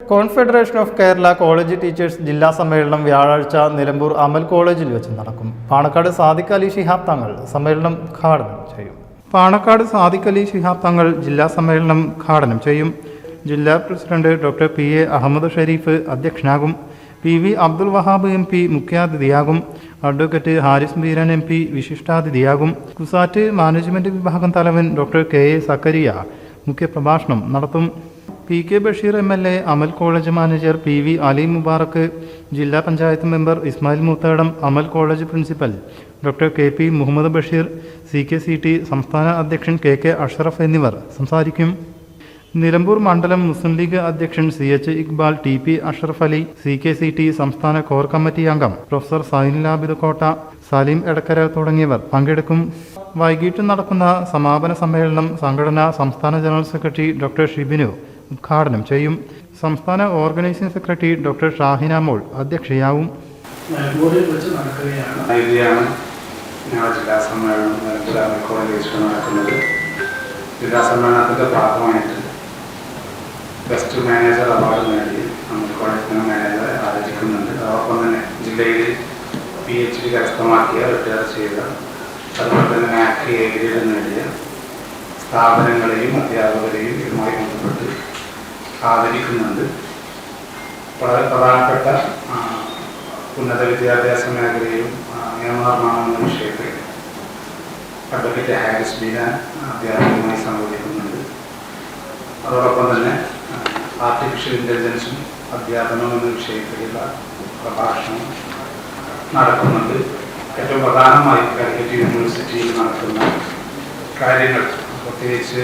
Confederation of Kerala college teachers ജില്ലാ സമ്മേളനം വ്യാഴാഴ്ച നിലമ്പൂർ അമൽ കോളേജിൽ വെച്ച് നടക്കും. പാണക്കാട് സാദിഖ് അലി ശിഹാബ് തങ്ങൾ സമ്മേളനം ഉദ്ഘാടനം ചെയ്യും. പാണക്കാട് സാദിഖ് അലി ശിഹാബ് തങ്ങൾ ജില്ലാ സമ്മേളനം ഉദ്ഘാടനം ചെയ്യും. ജില്ലാ president doctor PA Ahmed Sharif അധ്യക്ഷനാകും. PV അബ്ദുൽ വഹാബ് MP മുഖ്യാതിഥിയാകും. അഡ്വക്കേറ്റ് ഹാരിസ് ബീരൻ MP വിശിഷ്ടാതിഥിയാകും. കുസാറ്റ് മാനേജ്മെന്റ് വിഭാഗം തലവൻ ഡോക്ടർ KA സക്കരിയ മുഖ്യപ്രഭാഷണം നടത്തും. PK Basheer MLA, Amal college manager PV Ali Mubarak, ജില്ലാ panchayat member Ismail Moothedam, Amal college principal doctor KP Muhammad Basheer, CKCT സംസ്ഥാന അധ്യക്ഷൻ KK അഷ്റഫ് എന്നിവർ സംസാരിക്കും. നിലമ്പൂർ മണ്ഡലം മുസ്ലിം ലീഗ് അധ്യക്ഷൻ CH Iqbal, TP Ashraf Ali, CKCT സംസ്ഥാന കോർ കമ്മിറ്റി അംഗം പ്രൊഫസർ സൈനുൽ ആബിദ് കോട്ട, സലീം എടക്കര തുടങ്ങിയവർ പങ്കെടുക്കും. വൈകിട്ട് നടക്കുന്ന സമാപന സമ്മേളനം സംഘടനാ സംസ്ഥാന ജനറൽ സെക്രട്ടറി ഡോക്ടർ ഷിബിനു ഉദ്ഘാടനം ചെയ്യും. സംസ്ഥാന ഓർഗനൈസിംഗ് സെക്രട്ടറി ഡോക്ടർ ഷാഹിന മോൾ അധ്യക്ഷയാവും. ജില്ലാ സമ്മേളനത്തിൻ്റെ ഭാഗമായിട്ട് ബെസ്റ്റ് മാനേജർ അവാർഡ് നേടി അമൽ കോളേജ് മാനേജറെ ആദരിക്കുന്നുണ്ട്. അതോടൊപ്പം തന്നെ ജില്ലയിൽ PhD കരസ്ഥമാക്കിയ റിട്ടയർ ചെയ്ത അതുപോലെ തന്നെ NAAC A ഗ്രേഡ് നേടിയ സ്ഥാപനങ്ങളെയും അധ്യാപകരെയും ഇതുമായി ബന്ധപ്പെട്ട് ആദരിക്കുന്നുണ്ട്. വളരെ പ്രധാനപ്പെട്ട ഉന്നത വിദ്യാഭ്യാസ മേഖലയും നിയമനിർമ്മാണം എന്ന വിഷയത്തിൽ അഡ്വക്കേറ്റ് ഹാരിസ് ബീരൻ അധ്യാപകരുമായി സംവദിക്കുന്നുണ്ട്. അതോടൊപ്പം തന്നെ ആർട്ടിഫിഷ്യൽ ഇൻ്റലിജൻസും അധ്യാപനം എന്ന വിഷയത്തിലുള്ള പ്രഭാഷണം നടക്കുന്നുണ്ട്. ഏറ്റവും പ്രധാനമായി കാലിക്കറ്റ് യൂണിവേഴ്സിറ്റിയിൽ നടക്കുന്ന കാര്യങ്ങൾ, പ്രത്യേകിച്ച്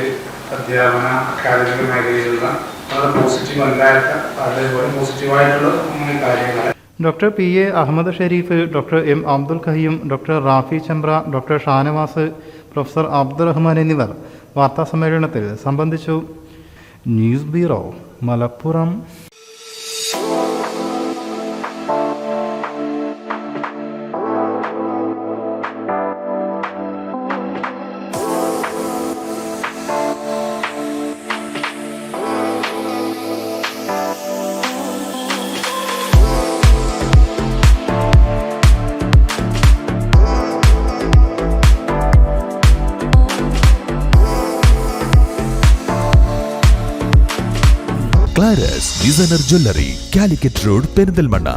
അധ്യാപന അക്കാദമിക മേഖലയിലുള്ള വളരെ പോസിറ്റീവ് അല്ലാത്ത അതേപോലെ പോസിറ്റീവായിട്ടുള്ള കാര്യങ്ങൾ doctor PA Ahmed Sharif, doctor M Abdul Qayyum, doctor Rafi Chambra, doctor Shanavas, professor Abdurahman എന്നിവർ വാർത്താസമ്മേളനത്തിൽ സംബന്ധിച്ചു. News bureau, Malappuram. Claras designer jewellery, Calicut road, Perinthalmanna.